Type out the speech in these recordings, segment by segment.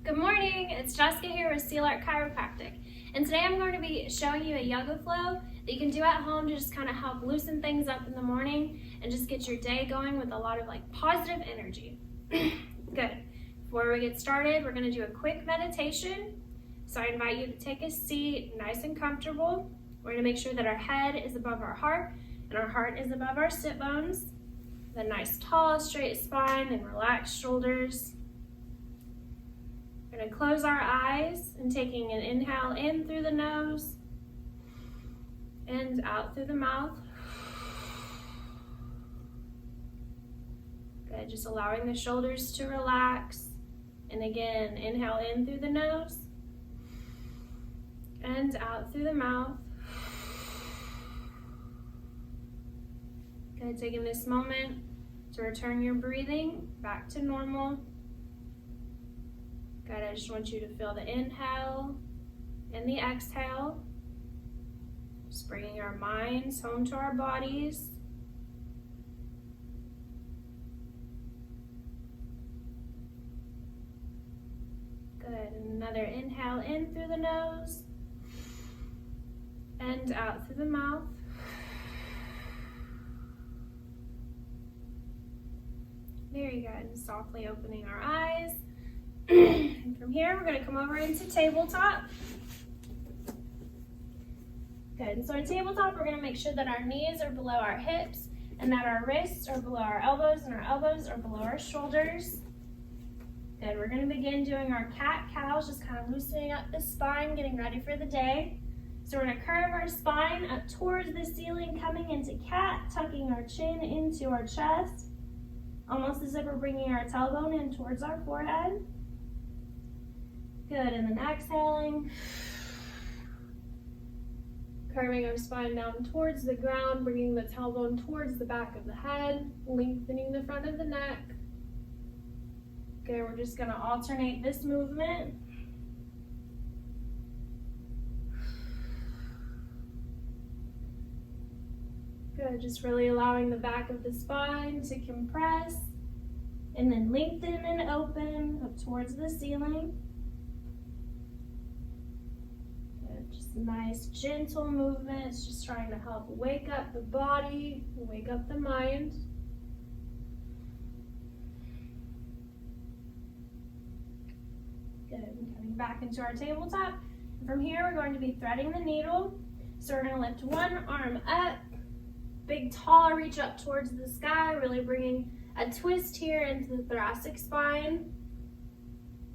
Good morning, it's Jessica here with Sea Lark Chiropractic, and today I'm going to be showing you a yoga flow that you can do at home to just kind of help loosen things up in the morning and just get your day going with a lot of positive energy. Good. Before we get started, we're going to do a quick meditation. So I invite you to take a seat nice and comfortable. We're going to make sure that our head is above our heart and our heart is above our sit bones. A nice tall straight spine and relaxed shoulders. We're going to close our eyes and taking an inhale in through the nose and out through the mouth. Good, just allowing the shoulders to relax. And again, inhale in through the nose and out through the mouth. Good, taking this moment to return your breathing back to normal. Good, I just want you to feel the inhale and the exhale. Just bringing our minds home to our bodies. Good, and another inhale in through the nose and out through the mouth. Very good, and softly opening our eyes. And from here, we're going to come over into tabletop. Good, so in tabletop, we're going to make sure that our knees are below our hips and that our wrists are below our elbows and our elbows are below our shoulders. Good, we're going to begin doing our cat-cows, just kind of loosening up the spine, getting ready for the day. So we're going to curve our spine up towards the ceiling, coming into cat, tucking our chin into our chest, almost as if we're bringing our tailbone in towards our forehead. Good, and then exhaling. Curving our spine down towards the ground, bringing the tailbone towards the back of the head, lengthening the front of the neck. Good, we're just going to alternate this movement. Good, just really allowing the back of the spine to compress and then lengthen and open up towards the ceiling. Good, just nice gentle movements, just trying to help wake up the body, wake up the mind. Good, and coming back into our tabletop. From here, we're going to be threading the needle. So we're going to lift one arm up, big tall reach up towards the sky, really bringing a twist here into the thoracic spine.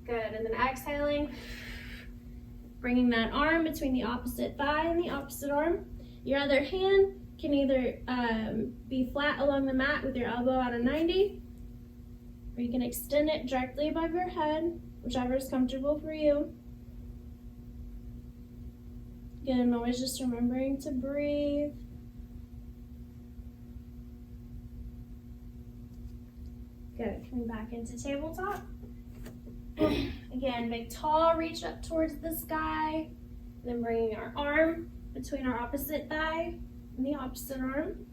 Good, and then exhaling, bringing that arm between the opposite thigh and the opposite arm. Your other hand can either be flat along the mat with your elbow at a 90, or you can extend it directly above your head, whichever is comfortable for you. Again, always just remembering to breathe. Good, coming back into tabletop. Again, big tall reach up towards the sky, then bringing our arm between our opposite thigh and the opposite arm.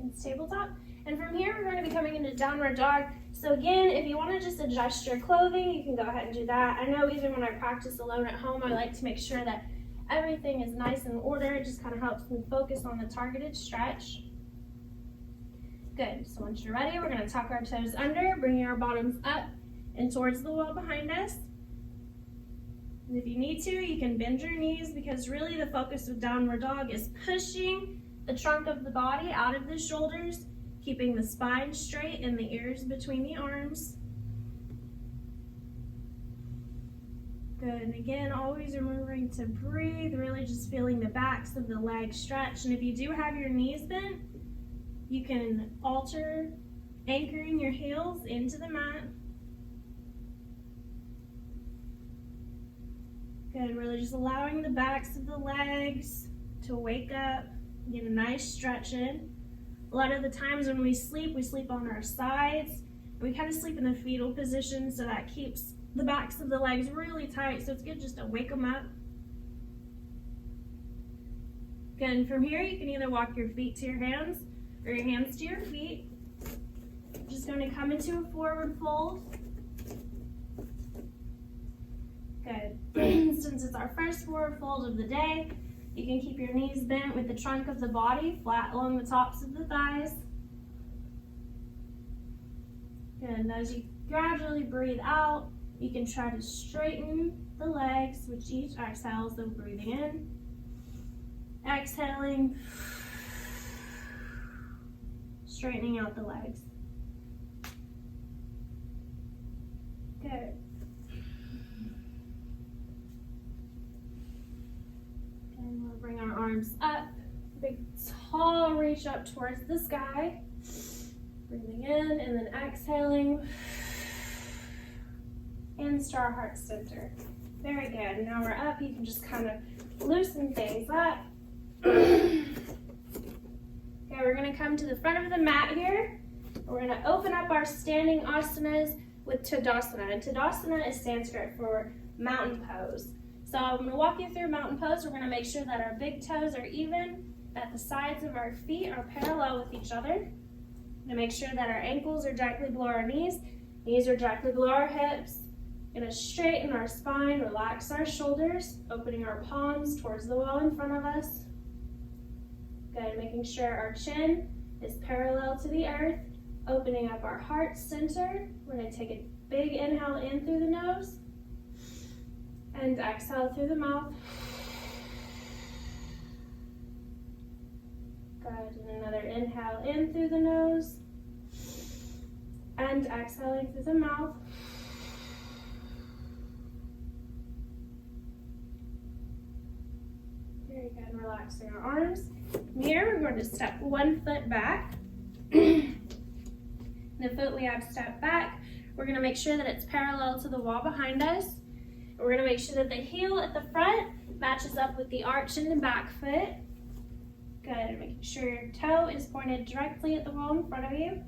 Into tabletop, and from here we're going to be coming into downward dog. So again, if you want to just adjust your clothing, you can go ahead and do that. I know even when I practice alone at home, I like to make sure that everything is nice and in order. It just kind of helps me focus on the targeted stretch. Good, so once you're ready, we're going to tuck our toes under, bringing our bottoms up and towards the wall behind us. And if you need to, you can bend your knees, because really the focus of downward dog is pushing the trunk of the body out of the shoulders, keeping the spine straight and the ears between the arms. Good, and again, always remembering to breathe, really just feeling the backs of the legs stretch. And if you do have your knees bent, you can alter anchoring your heels into the mat. Good, really just allowing the backs of the legs to wake up. Get a nice stretch in. A lot of the times when we sleep on our sides. We kind of sleep in the fetal position, so that keeps the backs of the legs really tight. So it's good just to wake them up Again, from here, you can either walk your feet to your hands or your hands to your feet. Just going to come into a forward fold. Good. Since it's our first forward fold of the day, you can keep your knees bent with the trunk of the body flat along the tops of the thighs. Good. And as you gradually breathe out, you can try to straighten the legs with each exhale, so breathing in, exhaling, straightening out the legs. Good. And we'll bring our arms up, big tall reach up towards the sky. Breathing in and then exhaling. Hands to our heart center. Very good. Now we're up. You can just kind of loosen things up. Okay, we're going to come to the front of the mat here. We're going to open up our standing asanas with Tadasana. And Tadasana is Sanskrit for mountain pose. So I'm going to walk you through mountain pose. We're going to make sure that our big toes are even, that the sides of our feet are parallel with each other. We're going to make sure that our ankles are directly below our knees are directly below our hips. We're going to straighten our spine, relax our shoulders, opening our palms towards the wall in front of us. Good, making sure our chin is parallel to the earth, opening up our heart center. We're going to take a big inhale in through the nose and exhale through the mouth. Good, and another inhale in through the nose and exhaling through the mouth. Very good, relaxing our arms. From here, we're going to step one foot back. The foot we have stepped back, we're going to make sure that it's parallel to the wall behind us. And we're going to make sure that the heel at the front matches up with the arch in the back foot. Good, making sure your toe is pointed directly at the wall in front of you.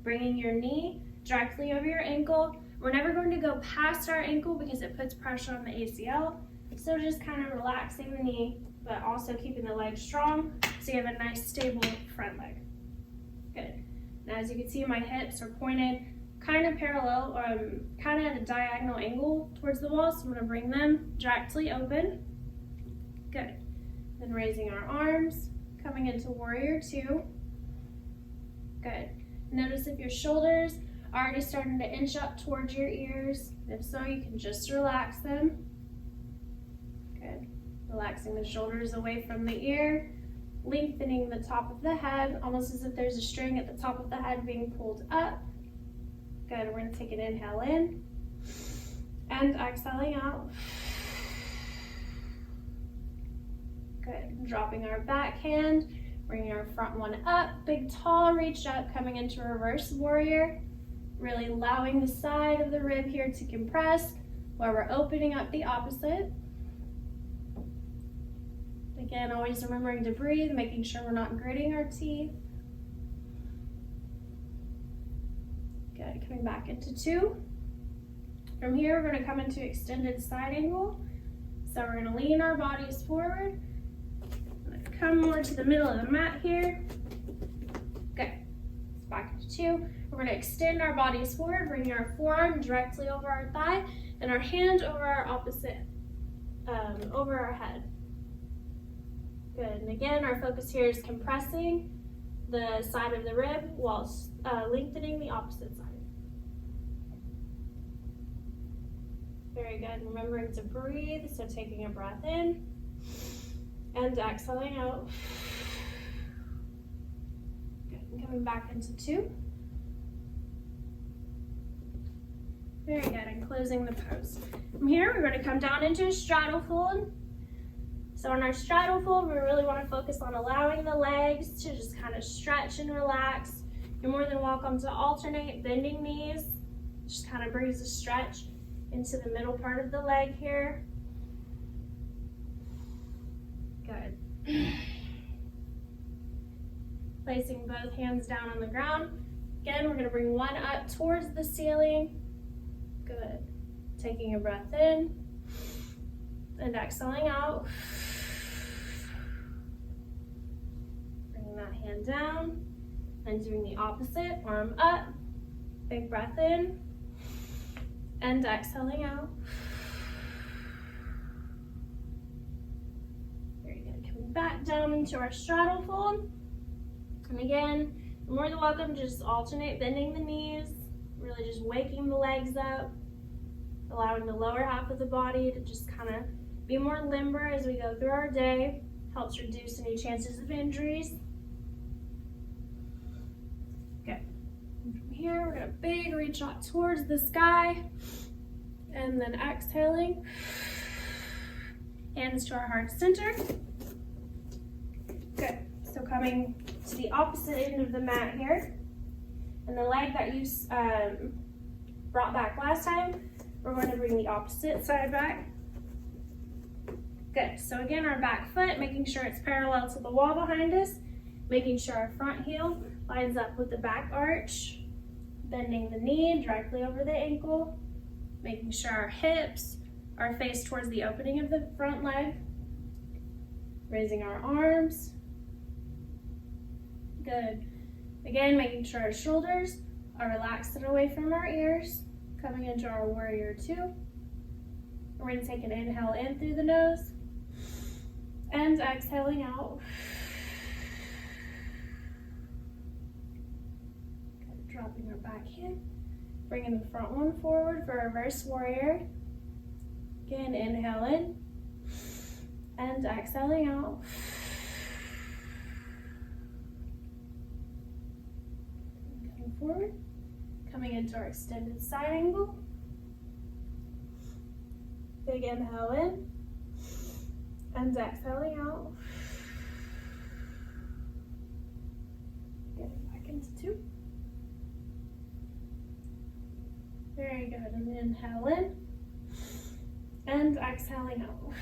Bringing your knee directly over your ankle. We're never going to go past our ankle because it puts pressure on the ACL. So just kind of relaxing the knee, but also keeping the leg strong so you have a nice stable front leg. Good. Now as you can see, my hips are pointed kind of parallel, kind of at a diagonal angle towards the wall, so I'm going to bring them directly open. Good. Then raising our arms, coming into warrior two. Good. Notice if your shoulders are already starting to inch up towards your ears. If so, you can just relax them. Good. Relaxing the shoulders away from the ear, lengthening the top of the head, almost as if there's a string at the top of the head being pulled up. Good, we're going to take an inhale in and exhaling out. Good, dropping our back hand, bringing our front one up, big tall reach up, coming into reverse warrior, really allowing the side of the rib here to compress while we're opening up the opposite. Again, always remembering to breathe, making sure we're not gritting our teeth. Good, coming back into two. From here, we're going to come into extended side angle. So we're going to lean our bodies forward. Come more to the middle of the mat here. Good. Back into two. We're going to extend our bodies forward, bringing our forearm directly over our thigh, and our hand over our opposite, over our head. Good, and again, our focus here is compressing the side of the rib while lengthening the opposite side. Very good, remembering to breathe, so taking a breath in and exhaling out. Good, and coming back into two. Very good, and closing the pose. From here, we're going to come down into a straddle fold. So in our straddle fold, we really want to focus on allowing the legs to just kind of stretch and relax. You're more than welcome to alternate bending knees. Just kind of brings a stretch into the middle part of the leg here. Good. Placing both hands down on the ground. Again, we're going to bring one up towards the ceiling. Good. Taking a breath in and exhaling out. hand down, and doing the opposite, arm up, big breath in, and exhaling out. Very good, coming back down into our straddle fold. And again, you're more than welcome to just alternate bending the knees, really just waking the legs up, allowing the lower half of the body to just kind of be more limber as we go through our day. Helps reduce any chances of injuries. Good. And from here, we're gonna big reach out towards the sky, and then exhaling, hands to our heart center. Good. So coming to the opposite end of the mat here, and the leg that you brought back last time, we're going to bring the opposite side back. Good. So again, our back foot, making sure it's parallel to the wall behind us, making sure our front heel lines up with the back arch, bending the knee directly over the ankle, making sure our hips are faced towards the opening of the front leg, raising our arms. Good. Again, making sure our shoulders are relaxed and away from our ears, coming into our warrior two. We're going to take an inhale in through the nose, and exhaling out. Good. Dropping our back hand, bringing the front one forward for reverse warrior. Again, inhale in, and exhaling out. Forward, coming into our extended side angle. Big inhale in, and exhaling out. Getting back into two. Very good, and inhale in, and exhaling out.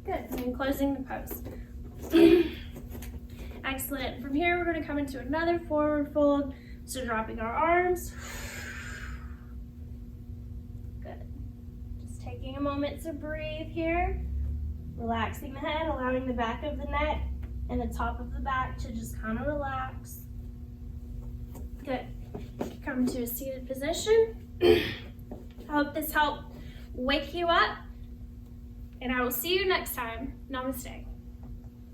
Good, and then closing the pose. Excellent. From here, we're going to come into another forward fold. So dropping our arms. Good. Just taking a moment to breathe here. Relaxing the head, allowing the back of the neck and the top of the back to just kind of relax. Good. Come to a seated position. I hope this helped wake you up. And I will see you next time. Namaste.